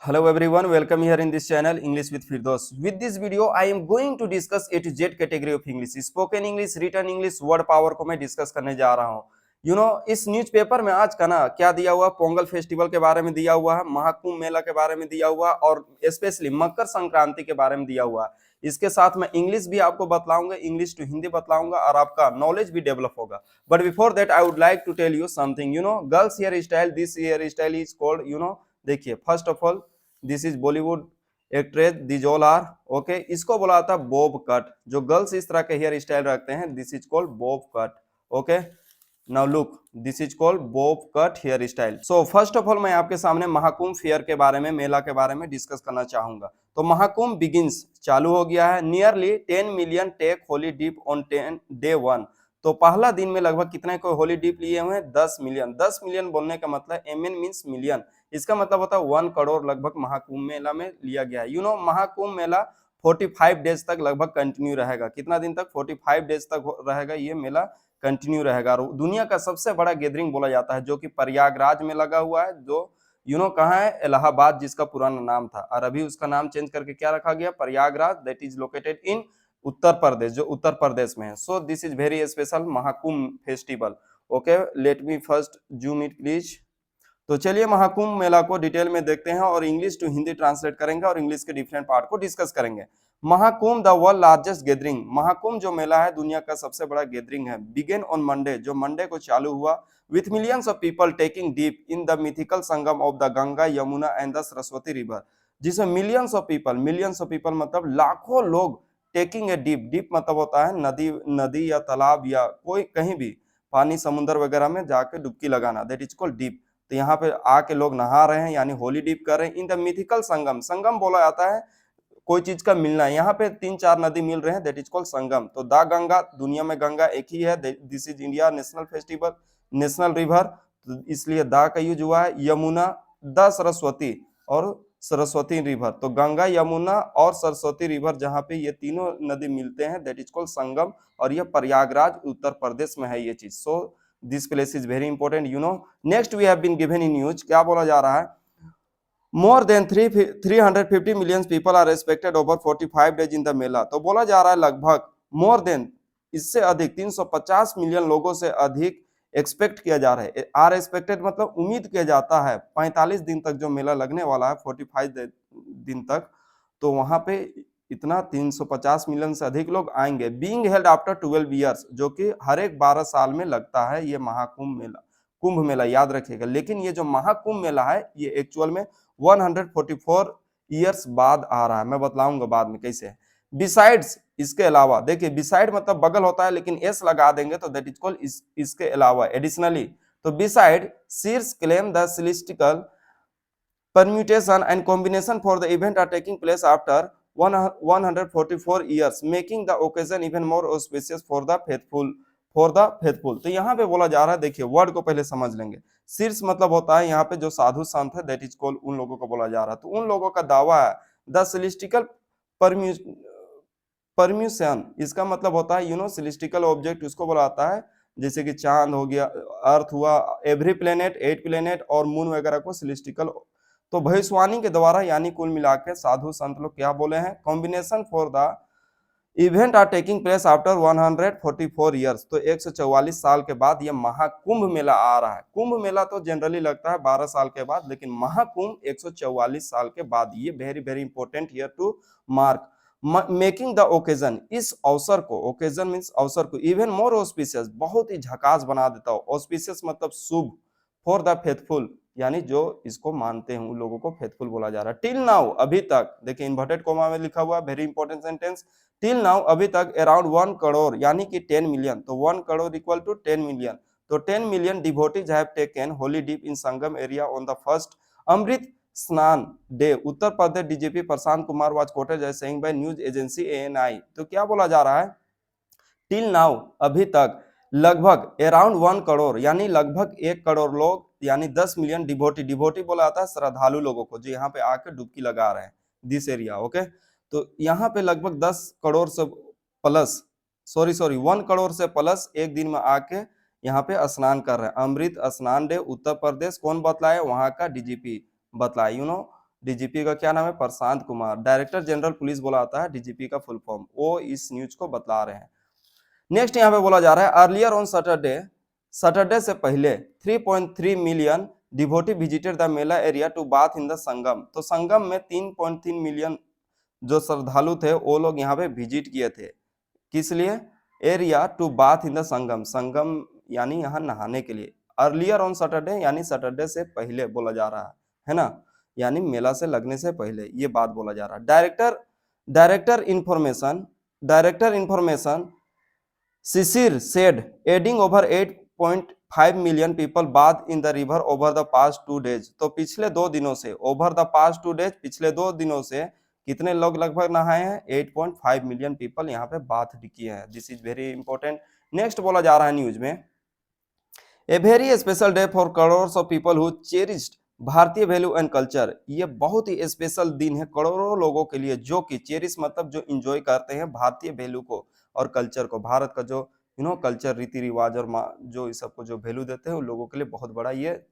Hello everyone, welcome here in this channel English with Firdaus. With this video, I am going to discuss A to Z category of English. Spoken English, written English, word power को मैं discuss करने जा रहा हूँ. इस newspaper में आज का ना क्या दिया हुआ, पोंगल फेस्टिवल के बारे में दिया हुआ है, महाकुंभ मेला के बारे में दिया हुआ और स्पेशली मकर संक्रांति के बारे में दिया हुआ है. इसके साथ मैं इंग्लिश भी आपको बतलाऊंगा, इंग्लिश टू हिंदी बतलाऊंगा और आपका नॉलेज भी डेवलप होगा. But before that I would like to tell you something. Girls hair style, this hair style is called देखिए, first of all this is Bollywood actress दिजोल आर. ओके, इसको बोला जाता है बॉब कट. जो गर्ल्स इस तरह के हेयर स्टाइल रखते हैं, this is called bob cut. Okay, now look, this is called bob cut hairstyle. So first of all मैं आपके सामने महाकुंभ फेयर के बारे में, मेला के बारे में डिस्कस करना चाहूंगा. तो महाकुंभ बिगिंस, चालू हो गया है. Nearly 10 million take holy dip on day 1. तो पहला दिन में लगभग कितने को होली डिप लिए हुए हैं? 10 मिलियन. 10 मिलियन बोलने का मतलब एमएन मींस मिलियन. इसका मतलब होता है 1 करोड़ लगभग महाकुंभ मेला में लिया गया है. महाकुंभ मेला 45 डेज तक लगभग कंटिन्यू रहेगा. कितना दिन तक? 45 डेज तक रहेगा ये मेला, कंटिन्यू रहेगा. और दुनिया का सबसे बड़ा गैदरिंग बोला जाता है, जो कि प्रयागराज में लगा हुआ है. जो कहाँ है? इलाहाबाद, जिसका पुराना नाम था, और अभी उसका नाम चेंज करके क्या रखा गया? Prayagraj. That is located in Uttar Pradesh, जो उत्तर प्रदेश में है. So this is very special Mahakumbh festival. Okay, let me first zoom it please. तो चलिए महाकुंभ मेला को डिटेल में देखते हैं और इंग्लिश टू हिंदी ट्रांसलेट करेंगे और इंग्लिश के डिफरेंट पार्ट को डिस्कस करेंगे. Mahakumbh the world largest gathering. Mahakumbh जो मेला है दुनिया का सबसे बड़ा गैदरिंग है. बिगेन ऑन मंडे, जो मंडे को चालू हुआ, with millions of people taking deep in the mythical Sangam of the Ganga, Yamuna and the Saraswati river. जिसमें मिलियंस ऑफ पीपल मतलब लाखों लोग टेकिंग ए डीप. डीप मतलब होता है नदी या तालाब या कोई कहीं भी पानी, समुद्र वगैरह में जाके डुबकी लगाना. That is called deep. तो यहाँ पे आके लोग नहा रहे हैं, यानी होली डीप कर रहे हैं. इन द मिथिकल संगम, संगम बोला जाता है कोई चीज का मिलना है. यहाँ पे 3-4 नदी मिल रहे हैं, दैट इज कॉल्ड संगम. तो द गंगा, दुनिया में गंगा एक ही है. This is India national festival, national river, तो इसलिए द का यूज हुआ है. यमुना, द सरस्वती और सरस्वती रिवर. तो गंगा, यमुना और सरस्वती रिवर, जहाँ पे ये तीनों नदी मिलते हैं, दैट इज कॉल्ड संगम. और ये प्रयागराज उत्तर प्रदेश में है ये चीज. So this place is very important. Next we have been given in news. क्या बोला जा रहा है? More than 350 million people are expected over 45 days in the mela. तो बोला जा रहा है लगभग मोर देन, इससे अधिक 350 मिलियन लोगों से अधिक एक्सपेक्ट किया जा रहा है. आर एक्सपेक्टेड मतलब उम्मीद किया जाता है 45 दिन तक जो मेला लगने वाला है, 45 दिन तक. तो वहां पे इतना 350 मिलियन से अधिक लोग आएंगे. बीइंग हेल्ड आफ्टर 12 ईयर्स, जो कि हर एक 12 साल में लगता है ये महाकुंभ मेला, कुंभ मेला, याद रखिएगा. लेकिन ये जो महाकुंभ मेला है ये एक्चुअल में 144 ईयर्स बाद आ रहा है. मैं बतलाऊंगा बाद में कैसे है. बिसाइड्स, इसके अलावा, देखिए बिसाइड मतलब बगल होता है, लेकिन एस लगा देंगे तो दैट इज कॉल्ड इसके अलावा, एडिशनली. तो besides seers claim the celestial permutation and combination for the event are taking place after 144 years, making the occasion even more auspicious for the faithful. तो यहाँ पे बोला जा रहा है, देखिए वर्ड को पहले समझ लेंगे. शीर्ष मतलब होता है यहाँ पे जो साधु संत है, दैट इज कॉल्ड, उन लोगों को बोला जा रहा है. तो उन लोगों का दावा है द सिलिस्टिकल परम्यूशन. इसका मतलब होता है सिलिस्टिकल ऑब्जेक्ट उसको बोला जाता है, जैसे कि चांद हो गया, अर्थ हुआ, एवरी प्लेनेट, 8 प्लेनेट और मून वगैरह को सिलिस्टिकल. तो भविष्यवाणी के द्वारा, यानी कुल मिलाकर साधु संत लोग क्या बोले हैं? Combination for the event are taking place after 144 years. तो 144 साल के बाद ये महाकुंभ मेला आ रहा है. कुंभ मेला तो जनरली लगता है 12 साल के बाद, लेकिन महाकुंभ 144 साल के बाद. ये very very important here to mark. Making the occasion, इस अवसर को, ओकेजन मीन्स अवसर को, इवन मोर ऑस्पिशियस, बहुत ही झकास बना देता हो. ऑस्पिशियस मतलब शुभ. फॉर द फेथफुल, यानी जो इसको मानते हैं उन लोगों को फेथफुल बोला जा रहा है. टिल नाउ, अभी तक, देखिए इन्वर्टेड कोमा में लिखा हुआ, very important sentence. Till now, अभी तक, अराउंड 1 करोड़ यानी कि 10 मिलियन. तो 1 करोड़ इक्वल टू 10 मिलियन. तो 10 million devotees have taken holy dip in Sangam area on the first Amrit Snan day. Uttar Pradesh DGP Prashant Kumar was quoted as saying by news agency ANI. तो क्या बोला जा रहा है? टिल नाउ, अभी तक, लगभग अराउंड 1 करोड़ यानी लगभग 1 करोड़ लोग, यानी 10 मिलियन डिवोटी बोला जाता है श्रद्धालु लोगों को, जो यहाँ पे आकर डुबकी लगा रहे हैं, दिस एरिया. ओके, तो यहाँ पे लगभग 10 करोड़ से प्लस, सॉरी 1 करोड़ से प्लस एक दिन में आके यहाँ पे स्नान कर रहे हैं. अमृत स्नान डे उत्तर प्रदेश, कौन बतलाए? वहां का डीजीपी बतलाए. डीजीपी का क्या नाम है? Prashant Kumar. Director general police बोला जाता है डीजीपी का फुल फॉर्म। वो इस न्यूज को बतला रहे हैं। नेक्स्ट यहाँ पे बोला जा रहा है अर्लियर ऑन सैटरडे, सैटरडे से पहले 3.3 million devotee visited the mela area to bath in the Sangam. तो संगम में 3.3 मिलियन जो श्रद्धालु थे वो लोग यहाँ पे विजिट किए थे। किस लिए? Area to bath in the Sangam, Sangam यानी यहाँ नहाने के लिए। अर्लियर ऑन सैटरडे यानी सैटरडे से पहले बोला जा रहा है ना, यानी मेला से लगने से पहले ये बात बोला जा रहा है। Director information Shishir said adding over 8.5 million people bathed in the river over the past 2 days। तो पिछले 2 दिनों से over the past 2 days, पिछले 2 दिनों से कितने लोग लगभग नहाए हैं? 8.5 मिलियन पीपल यहाँ पे बाथ किए हैं। This is very important. Next बोला जा रहा है न्यूज में a very special day for crore of people who cherished भारतीय वैल्यू एंड कल्चर। ये बहुत ही स्पेशल दिन है करोड़ों लोगों के लिए जो कि चेरिस मतलब जो इंजॉय करते हैं भारतीय वैल्यू को और कल्चर को, भारत का जो कल्चर, रीति रिवाज और जो इस सबको जो वैल्यू देते हैं उन लोगों के लिए बहुत बड़ा ये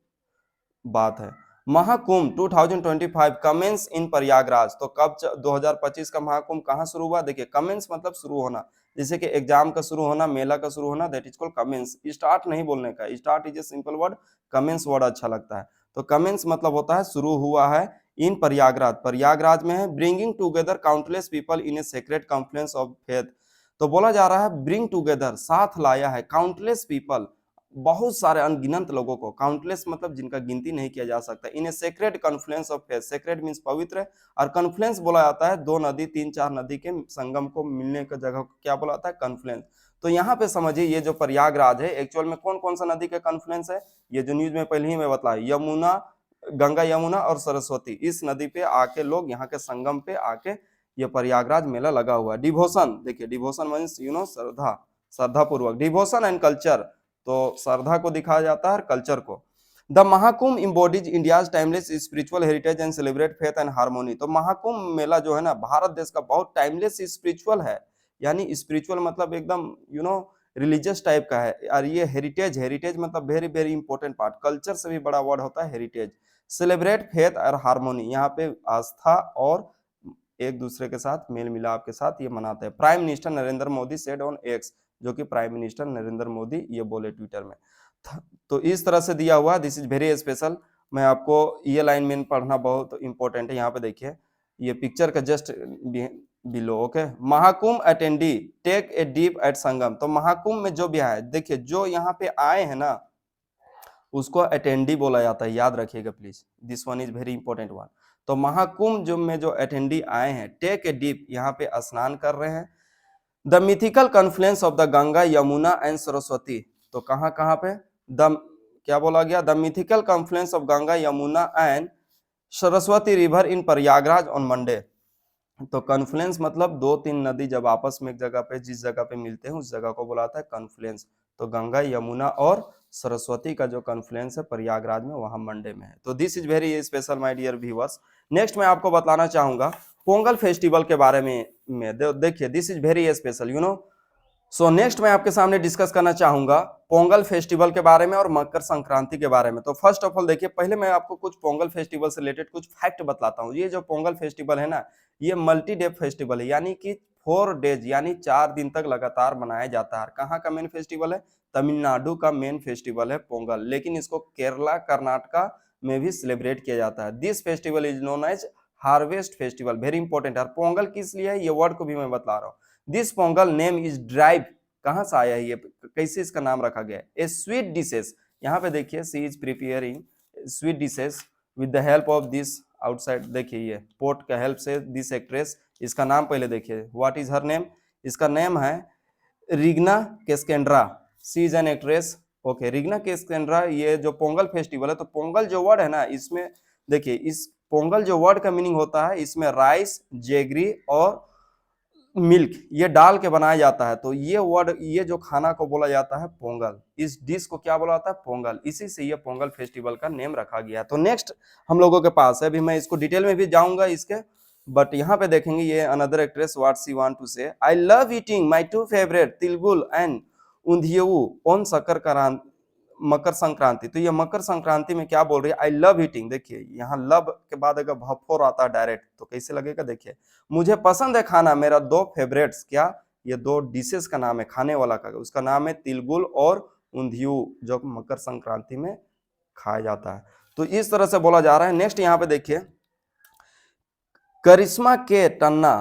बात है। महाकुंभ 2025 कमेंस इन प्रयागराज। तो कब 2025 का महाकुंभ कहाँ शुरू हुआ? देखिए कमेंस मतलब शुरू होना, जैसे कि एग्जाम का शुरू होना, मेला का शुरू होना, that is called commence. Start नहीं बोलने का, start is a simple word, commence word अच्छा लगता है। तो कमेंस मतलब होता है शुरू हुआ है इन प्रयागराज, प्रयागराज में है। Bringing together countless people in a secret conference of faith. तो बोला जा रहा है ब्रिंग टुगेदर, साथ लाया है, काउंटलेस पीपल बहुत सारे अनगिनत लोगों को, काउंटलेस मतलब जिनका गिनती नहीं किया जा सकता, in a sacred confluence of faith. Sacred means पवित्र, और कॉन्फ्लुएंस बोला जाता है 2 नदी 3-4 नदी के संगम को मिलने का जगह को क्या बोला जाता है? कॉन्फ्लुएंस। तो यहाँ पे समझिए ये जो प्रयागराज है एक्चुअल में कौन कौन सा नदी का कॉन्फ्लुएंस है? ये जो न्यूज में पहले ही मैं बताया, यमुना, गंगा यमुना और सरस्वती, इस नदी पे आके लोग यहाँ के संगम पे आके ये प्रयागराज मेला लगा हुआ है। डिवोशन, देखिए डिवोशन मींस श्रद्धा, श्रद्धा पूर्वक। डिवोशन एंड कल्चर, तो श्रद्धा को दिखाया जाता है और कल्चर को। The Mahakumbh embodies India's timeless spiritual heritage and celebrate faith and harmony. तो महाकुंभ मेला जो है ना भारत देश का बहुत टाइमलेस स्पिरिचुअल है, यानी स्पिरिचुअल मतलब एकदम रिलीजियस टाइप का है। और ये हेरिटेज, हेरिटेज मतलब very very important part, culture से भी बड़ा वर्ड होता है हेरिटेज। सेलिब्रेट फेथ और हार्मोनी, यहाँ पे आस्था और एक दूसरे के साथ मेल मिलाप के साथ ये मनाते हैं। Prime minister Narendra Modi said on x, जो कि प्राइम मिनिस्टर नरेंद्र मोदी ये बोले ट्विटर में। तो इस तरह से दिया हुआ, दिस इज वेरी स्पेशल। मैं आपको ये लाइन में पढ़ना बहुत इंपॉर्टेंट है। यहाँ पे देखिए ये पिक्चर का just below, okay. Mahakumbh attendee take a dip at Sangam. तो महाकुंभ में जो भी आए, देखिए जो यहाँ पे आए हैं ना उसको अटेंडी बोला जाता है, याद रखिएगा please, this one is very important one. तो महाकुंभ जो में जो अटेंडी आए हैं, टेक ए डीप, यहाँ पे स्नान कर रहे हैं। The mythical Confluence of the Ganga Yamuna and Saraswati. तो कहाँ कहाँ पे क्या बोला गया? The mythical Confluence of Ganga Yamuna and Saraswati river in Prayagraj on Monday. तो कॉन्फ्लुएंस मतलब 2-3 नदी जब आपस में एक जगह पे, जिस जगह पे मिलते हैं उस जगह को बुलाता है कॉन्फ्लुएंस। तो गंगा यमुना और सरस्वती का जो कॉन्फ्लुएंस है प्रयागराज में, वहां मंडे में है। तो this is very special my dear viewers. Next मैं आपको बताना चाहूंगा पोंगल फेस्टिवल के बारे में। देखिए this is very special so next मैं आपके सामने डिस्कस करना चाहूंगा पोंगल फेस्टिवल के बारे में और मकर संक्रांति के बारे में। तो फर्स्ट ऑफ ऑल देखिए, पहले मैं आपको कुछ पोंगल फेस्टिवल से रिलेटेड कुछ फैक्ट बतलाता हूँ। ये जो पोंगल फेस्टिवल है ना, ये मल्टी डे फेस्टिवल है, यानी कि 4 डेज यानी 4 दिन तक लगातार मनाया जाता है। कहाँ का मेन फेस्टिवल है? तमिलनाडु का मेन फेस्टिवल है पोंगल, लेकिन इसको केरला, कर्नाटका में भी सेलिब्रेट किया जाता है। This festival is known as harvest festival, very important है। पोंगल किस लिए है ये वर्ड को भी मैं बता रहा हूँ। This Pongal name is drive, कहाँ से आया है ये, कैसे इसका नाम रखा गया है? ए स्वीट डिशेस, यहाँ पे देखिए she is preparing sweet dishes with the help of this outside. देखिए ये पोर्ट का हेल्प से दिस एक्ट्रेस, इसका नाम पहले देखिए, व्हाट इज हर नेम? इसका नेम है रिग्ना केस्केंड्रा, सी इज एन एक्ट्रेस, ओके। रिग्ना केस्केंड्रा, ये जो पोंगल फेस्टिवल है, तो पोंगल जो वर्ड है ना, इसमें देखिए इस पोंगल जो वर्ड का मीनिंग होता है, इसमें राइस, जेगरी और मिल्क ये डाल के बनाया जाता है। तो ये वर्ड, ये जो खाना को बोला जाता है पोंगल, इस डिश को क्या बोला जाता है? पोंगल। इसी से ये पोंगल फेस्टिवल का नेम रखा गया। तो नेक्स्ट हम लोगों के पास है, अभी मैं इसको डिटेल में भी जाऊंगा इसके, बट यहाँ पे देखेंगे ये another actress what she want to say, I love eating my 2 favourite tilgul and undhiyu on Makar Sankranti, तो ये मकर संक्रांति में क्या बोल रही है, आई लव ईटिंग। देखिए यहाँ लव के बाद अगर भफोर आता है डायरेक्ट तो कैसे लगेगा, देखिए मुझे पसंद है खाना, मेरा दो फेवरेट्स, क्या ये दो डिशेस का नाम है, खाने वाला का, उसका नाम है तिलगुल और ऊंधियू, जो मकर संक्रांति में खाया जाता है। तो इस तरह से बोला जा रहा है। नेक्स्ट यहाँ पे देखिए, करिश्मा के टन्ना,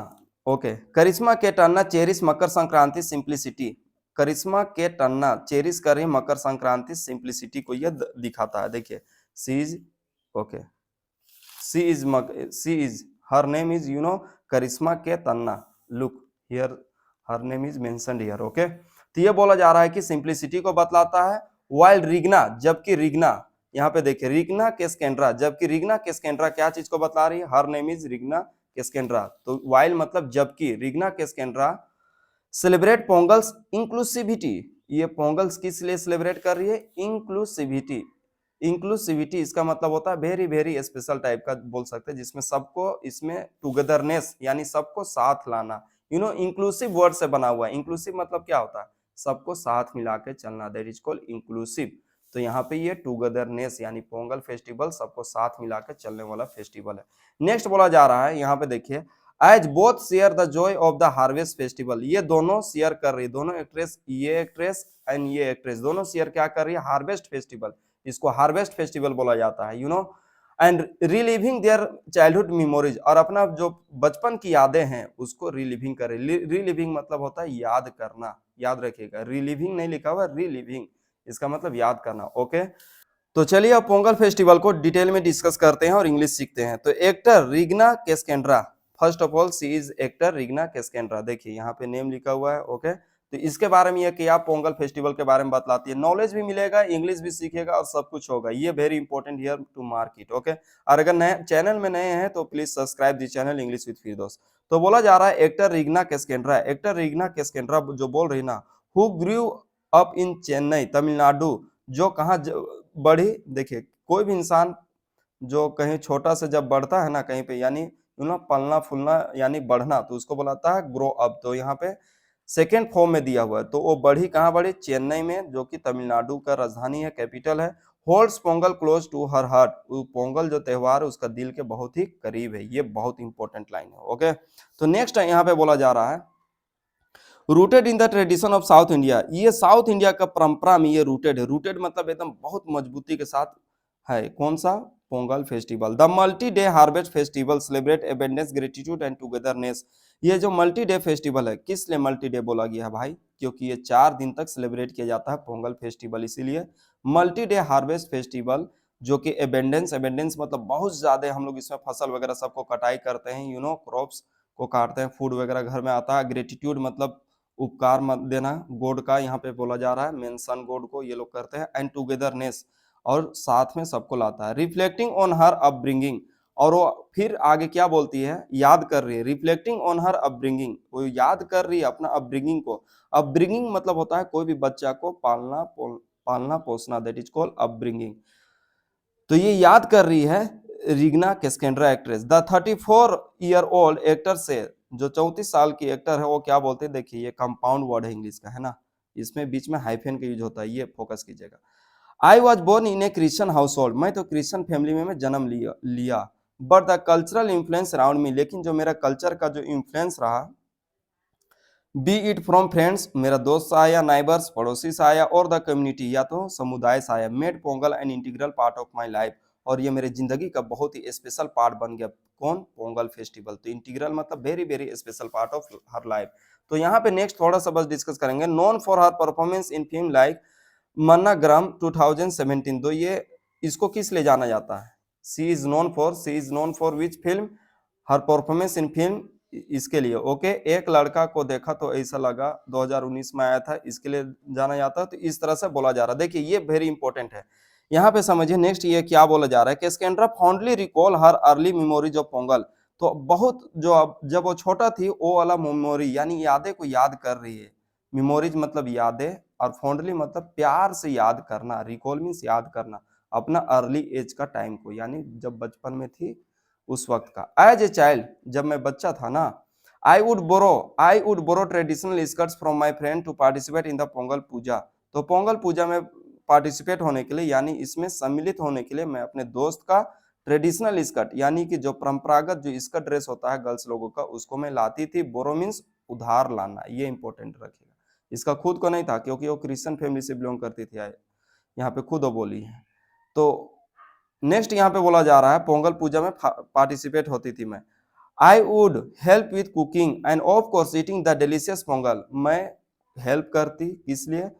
ओके, करिश्मा K टन्ना cherries Makar Sankranti simplicity. करिश्मा के टन्ना चेरिस कर रही मकर संक्रांति सिंप्लिसिटी को यह दिखाता है। देखिए she is, okay, she is her name is Karishma K Tanna, look here her name is mentioned here, okay. तो ये बोला जा रहा है कि सिंप्लिसिटी को बतलाता है। वाइल रिग्ना, जबकि रिग्ना, यहाँ पे देखिए रिग्ना केस्केंड्रा, जबकि रिग्ना केस्केंड्रा क्या चीज को बता रही है, हर नेम इज रिग्ना केस्केंड्रा। तो वाइल मतलब जबकि, रिग्ना केस्केंड्रा सेलिब्रेट पोंगल्स इंक्लूसिविटी, ये पोंगल्स किस लिए सेलिब्रेट कर रही है, इंक्लूसिविटी। इंक्लूसिविटी इसका मतलब होता है वेरी वेरी स्पेशल टाइप का बोल सकते हैं, जिसमें सबको, इसमें टुगेदरनेस यानी सबको साथ लाना, इंक्लूसिव वर्ड से बना हुआ है। इंक्लूसिव मतलब क्या होता है, सबको साथ मिला के चलना, दैट इज कॉल्ड इंक्लूसिव। तो यहाँ पे ये टुगेदरनेस यानी पोंगल फेस्टिवल सबको साथ मिला के चलने वाला फेस्टिवल है। नेक्स्ट बोला जा रहा है, यहाँ पे देखिए, as both share the joy of the harvest festival, ये दोनों शेयर कर रही है, दोनों एक्ट्रेस, ये एक्ट्रेस एंड ये एक्ट्रेस दोनों शेयर क्या कर रही है, हार्वेस्ट फेस्टिवल, इसको हार्वेस्ट फेस्टिवल बोला जाता है, and reliving their childhood memories, और अपना जो बचपन की यादें हैं उसको रिलिविंग करे। रिलिविंग मतलब होता है याद करना, याद रखिएगा, रिलिविंग नहीं लिखा हुआ, रिलिविंग इसका मतलब याद करना, ओके। तो चलिए अब पोंगल फेस्टिवल को डिटेल में डिस्कस करते हैं और इंग्लिश सीखते हैं। तो actor Regina Cassandra, first of all she is actor Regina Cassandra, देखिए यहाँ पे नेम लिखा हुआ है, ओके। तो इसके बारे में यह कि आप पोंगल फेस्टिवल के बारे में बतलाती है, नॉलेज भी मिलेगा, इंग्लिश भी सीखेगा और सब कुछ होगा, ये very important here to mark it, okay. और अगर नए चैनल में नए हैं तो please subscribe the channel English with Firdaus. तो बोला जा रहा है एक्टर रिग्ना केस्केंड्रा, एक्टर रिग्ना केस्केंड्रा जो बोल रही ना, who grew up in Chennai Tamil Nadu, जो कहाँ बढ़ी, देखिए कोई भी इंसान जो कहीं छोटा से जब बढ़ता है ना कहीं पे, यानी पलना फूलना यानी बढ़ना, तो उसको बुलाता है ग्रो अप। तो यहाँ पे सेकेंड फॉर्म में दिया हुआ है, तो वो बढ़ी कहाँ बढ़ी, चेन्नई में, जो कि तमिलनाडु का राजधानी है, कैपिटल है। Holds Pongal close to her heart, Pongal जो त्योहार है उसका दिल के बहुत ही करीब है, ये बहुत इंपॉर्टेंट लाइन है, ओके। तो नेक्स्ट यहाँ पे बोला जा रहा है, rooted in the tradition of south India, ये साउथ इंडिया का परंपरा में ये रूटेड है, रूटेड मतलब एकदम बहुत मजबूती के साथ है, कौन सा, Pongal festival. The multi day harvest festival celebrate abundance gratitude and togetherness, ये जो मल्टी डे फेस्टिवल है, किस लिए मल्टी डे बोला गया है भाई, क्योंकि ये 4 दिन तक सेलिब्रेट किया जाता है पोंगल फेस्टिवल, इसीलिए मल्टी डे हार्वेस्ट फेस्टिवल, जो कि एबेंडेंस, एबेंडेंस मतलब बहुत ज्यादा, हम लोग इसमें फसल वगैरह सबको कटाई करते हैं, क्रॉप्स को काटते हैं, फूड वगैरह घर में आता है। ग्रेटिट्यूड मतलब उपकार मत देना, गॉड का यहाँ पे बोला जा रहा है, मेंशन गॉड को ये लोग करते हैं, एंड टुगेदरनेस और साथ में सबको लाता है। रिफ्लेक्टिंग ऑन हर अपब्रिंगिंग, और वो फिर आगे क्या बोलती है, याद कर रही है, रिफ्लेक्टिंग ऑन हर अपब्रिंगिंग, वो याद कर रही है अपना अपब्रिंगिंग को। अपब्रिंगिंग मतलब होता है कोई भी बच्चा को पालना पोसना, दैट इज कॉल्ड अपब्रिंगिंग। तो ये याद कर रही है रिग्ना केस्केंड्रा एक्ट्रेस। द 34-year-old एक्टर से, जो 34 साल की एक्टर है, वो क्या बोलते हैं, देखिए ये कंपाउंड वर्ड है इंग्लिश का, है ना, इसमें बीच में हाइफन का यूज होता है, ये फोकस कीजिएगा। I was born in a Christian household, मैं तो क्रिश्चियन फैमिली में मैं जन्म लिया, but the cultural influence around me, लेकिन जो मेरा कल्चर का जो इन्फ्लुएंस रहा, बी इट फ्रॉम फ्रेंड्स, मेरा दोस्त से आया, नाइबर्स पड़ोसी से आया, और द कम्युनिटी या तो समुदाय से आया, made Pongal an integral part of my life, और ये मेरे जिंदगी का बहुत ही स्पेशल पार्ट बन गया, कौन, पोंगल फेस्टिवल। तो इंटीग्रल मतलब very very special part of her life. तो यहाँ पे नेक्स्ट थोड़ा सा बस डिस्कस करेंगे, known for her performance in film like Maanagaram 2017, तो ये इसको किस ले जाना जाता है, she is known for which film, her performance in film, इसके लिए, ओके। एक लड़का को देखा तो ऐसा लगा 2019 में आया था, इसके लिए जाना जाता है, तो इस तरह से बोला जा रहा है। देखिए ये वेरी इंपॉर्टेंट है, यहाँ पे समझिए। नेक्स्ट ये क्या बोला जा रहा है, Cassandra fondly recall her early memories of Pongal, तो बहुत जो जब वो छोटा थी वो वाला मेमोरी यानी यादें को याद कर रही है, मेमोरीज मतलब यादें, और फॉन्डली मतलब प्यार से याद करना, रिकॉल मीन्स याद करना अपना अर्ली एज का टाइम को, यानी जब बचपन में थी उस वक्त का। एज ए चाइल्ड, जब मैं बच्चा था ना, I would borrow traditional skirts from my friend to participate in the Pongal puja, तो पोंगल पूजा में पार्टिसिपेट होने के लिए यानी इसमें सम्मिलित होने के लिए मैं अपने दोस्त का ट्रेडिशनल स्कर्ट यानी कि जो परंपरागत जो स्कर्ट ड्रेस होता है गर्ल्स लोगों का उसको मैं लाती थी। बोरो मीन्स उधार लाना, ये इंपॉर्टेंट रखिएगा। इसका खुद को नहीं था क्योंकि वो क्रिश्चियन फैमिली से बिलोंग करती थी, यहाँ पे खुद वो बोली है। तो नेक्स्ट यहाँ पे बोला जा रहा है पोंगल पूजा में पार्टिसिपेट होती थी मैं। I would help with cooking end of course eating the delicious Pongal. मैं हेल्प करती इसलिए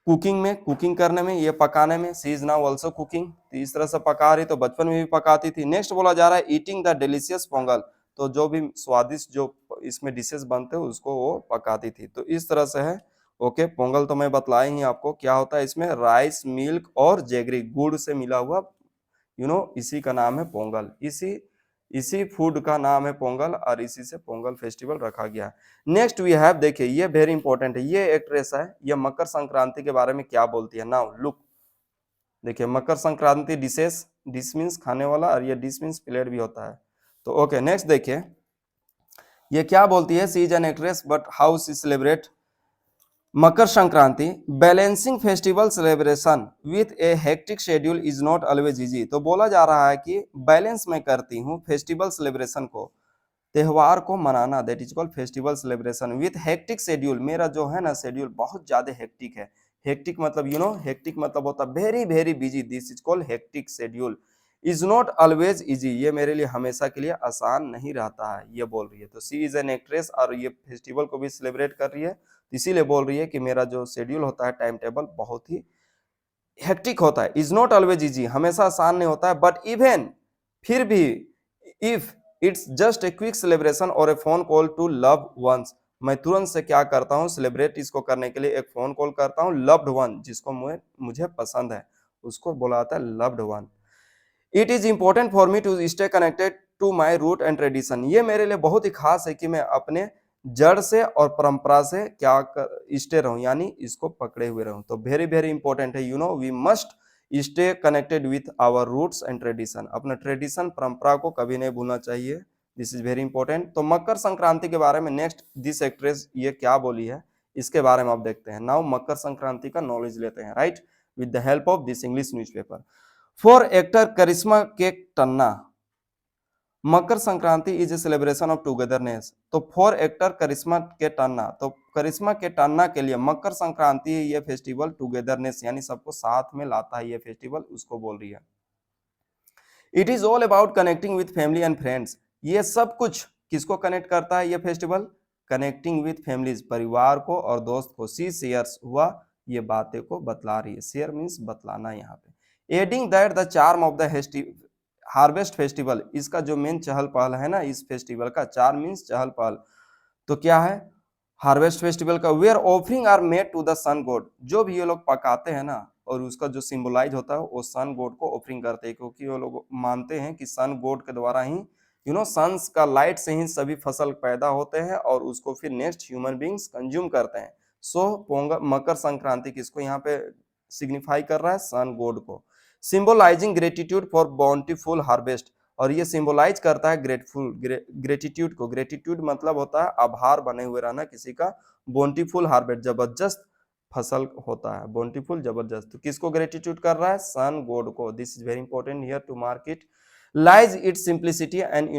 कुकिंग में, कुकिंग करने में, ये पकाने में। सी इज नाउ ऑल्सो कुकिंग, इस तरह से पका रही तो बचपन में भी पकाती थी। नेक्स्ट बोला जा रहा है ईटिंग द डिलीशियस पोंगल, तो जो भी स्वादिष्ट जो इसमें डिशेस बनते हैं उसको वो पकाती थी। तो इस तरह से है। ओके, पोंगल तो मैं बतलाई ही आपको क्या होता है। इसमें राइस, मिल्क और जेगरी, गुड़ से मिला हुआ इसी का नाम है पोंगल। इसी फूड का नाम है पोंगल और इसी से पोंगल फेस्टिवल रखा गया है। नेक्स्ट वी हैव, देखिए ये वेरी इंपॉर्टेंट है, ये एक्ट्रेस है, ये मकर संक्रांति के बारे में क्या बोलती है। नाउ लुक, देखिए Makar Sankranti dishes, dish means खाने वाला और ये डिश मीन्स प्लेट भी होता है। तो ओके, नेक्स्ट देखिए ये क्या बोलती है। She is an actress but how she celebrate Makar Sankranti. Balancing festival celebration with a hectic schedule is not always easy. तो बोला जा रहा है कि बैलेंस मैं करती हूँ फेस्टिवल सेलिब्रेशन को, त्योहार को मनाना, that is called festival celebration with hectic schedule. मेरा जो है ना शेड्यूल बहुत ज्यादा हेक्टिक है। हेक्टिक मतलब हेक्टिक मतलब होता है very very busy, this is called hectic schedule. Is not always easy, ये मेरे लिए हमेशा के लिए आसान नहीं रहता है, ये बोल रही है। तो सी इज एन एक्ट्रेस और ये फेस्टिवल को भी सेलिब्रेट कर रही है, इसीलिए बोल रही है कि मेरा जो शेड्यूल होता है, टाइम टेबल बहुत ही हेक्टिक होता है। इज नॉट ऑलवेज इजी, हमेशा आसान नहीं होता है। बट इवन, फिर भी, if it's just a quick celebration और a phone call to love ones, मैं तुरंत से क्या करता हूँ सेलिब्रेट इसको करने के लिए एक फोन कॉल करता हूँ लव्ड वन, जिसको मुझे पसंद है उसको बोला जाता है loved one. It is important for me to stay connected to my root and tradition. ये मेरे लिए बहुत ही खास है कि मैं अपने जड़ से और परंपरा से क्या स्टे रहूं, यानी इसको पकड़े हुए रहूं। तो वेरी वेरी इंपॉर्टेंट है, we must stay connected with our roots and tradition. अपना ट्रेडिशन, परंपरा को कभी नहीं भूलना चाहिए, दिस इज वेरी इंपॉर्टेंट। तो मकर संक्रांति के बारे में नेक्स्ट दिस एक्ट्रेस ये क्या बोली है इसके बारे में आप देखते हैं। नाउ मकर संक्रांति का नॉलेज लेते हैं, right, with the help of this English newspaper. For actor Karishma K Tanna, Makar Sankranti is a celebration of togetherness. तो for actor Karishma K Tanna, तो करिश्मा के टन्ना के लिए मकर संक्रांति ये फेस्टिवल टुगेदरनेस यानी सबको साथ में लाता है, ये फेस्टिवल उसको बोल रही है। It is all about connecting with family and friends. ये सब कुछ किसको कनेक्ट करता है ये फेस्टिवल? कनेक्टिंग विथ फैमिलीज, परिवार को और दोस्त को। सी शेयर्स हुआ, ये बातें को बतला रही है, शेयर मीन्स बतलाना यहाँ पे। Adding that the charm of the harvest festival, इसका जो मेन चहल पहल है ना इस फेस्टिवल का, चार मीन्स चहल पहल, तो क्या है हार्वेस्ट फेस्टिवल का? Where offering are made to the sun god, जो भी ये लोग पकाते हैं ना और उसका जो सिंबलाइज होता है वो सन गॉड को ऑफरिंग करते हैं, क्योंकि वो लोग मानते हैं कि सन गॉड के द्वारा ही सन्स का लाइट से ही सभी फसल पैदा होते हैं और उसको फिर नेक्स्ट ह्यूमन बींग्स कंज्यूम करते हैं। सो पोंगल, मकर संक्रांति किसको यहाँ पे सिग्निफाई कर रहा है? सन गॉड को। Symbolising gratitude for bountiful harvest, और ये सिंबलाइज करता है ग्रेटिट्यूड को। ग्रेटिट्यूड मतलब होता है आभार बने हुए रहना किसी का। बोंटीफुल हार्वेस्ट, जबरदस्त फसल होता है, बोंटीफुल जबरदस्त। तो किसको ग्रेटिट्यूड कर रहा है? सन गॉड को। This is very important here to mark it. Lies its simplicity and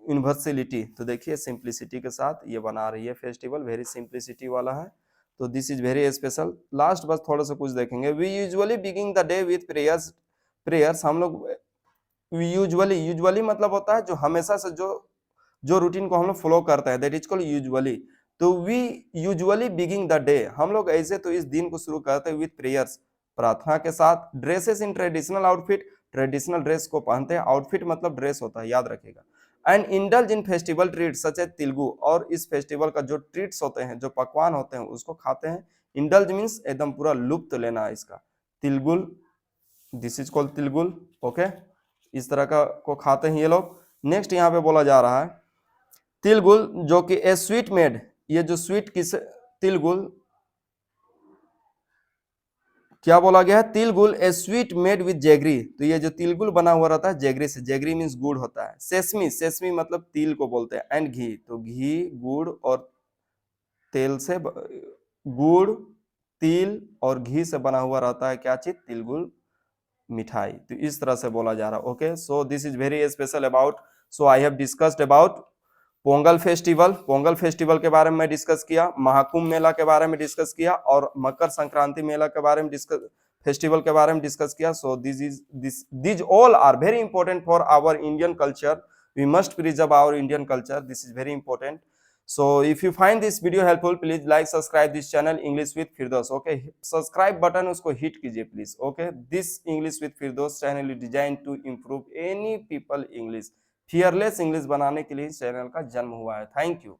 universality, तो देखिए सिंप्लिसिटी के साथ ये बना रही है फेस्टिवल, वेरी सिंप्लिसिटी वाला है। तो this is very special. Last बस थोड़ा सा कुछ देखेंगे। We usually begin the day with prayers हम लोग यूजुअली मतलब होता है जो हमेशा से जो रूटीन को हम लोग फॉलो करते हैं, दैट इज कॉल्ड यूजुअली। तो we usually begin the day, हम लोग ऐसे तो इस दिन को शुरू करते हैं विथ प्रेयर्स, प्रार्थना के साथ। Dresses in traditional outfit, traditional dress को पहनते हैं, आउटफिट मतलब ड्रेस होता है, याद रखिएगा। And indulge in festival treats such a tilgul, और इस फेस्टिवल का जो ट्रीट्स होते हैं, जो पकवान होते हैं उसको खाते हैं। इंडल्ज मीन्स एकदम पूरा लुप्त लेना इसका। Tilgul, this is called tilgul. Okay, इस तरह का को खाते हैं ये लोग। नेक्स्ट यहाँ पे बोला जा रहा है तिलगुल, जो कि ए स्वीट मेड, ये जो स्वीट किस तिलगुल क्या बोला गया है? तिलगुल ए स्वीट मेड विद जेगरी, तो ये जो तिलगुल बना हुआ रहता है जेगरी से, जेगरी मीन्स गुड़ होता है। सेसमी, सेसमी मतलब तिल को बोलते हैं। एंड घी, तो घी, गुड़ और तेल से गुड़ तिल और घी से बना हुआ रहता है क्या चीज, तिलगुल मिठाई। तो इस तरह से बोला जा रहा है। Okay, so this is very special about, so I have discussed about Pongal festival. Pongal festival के बारे में मैं डिस्कस किया, महाकुंभ मेला के बारे में डिस्कस किया, और मकर संक्रांति मेला के बारे में डिस्कस, फेस्टिवल के बारे में डिस्कस किया। So this all are very important for our Indian culture. We must preserve our Indian culture, this is very important. So if you find this video helpful, please like, subscribe this channel English with Firdaus. Okay, subscribe button उसको hit कीजिए please. Okay, this English with Firdaus channel is designed to improve any people English. Fearless English बनाने के लिए इस channel का जन्म हुआ है। Thank you.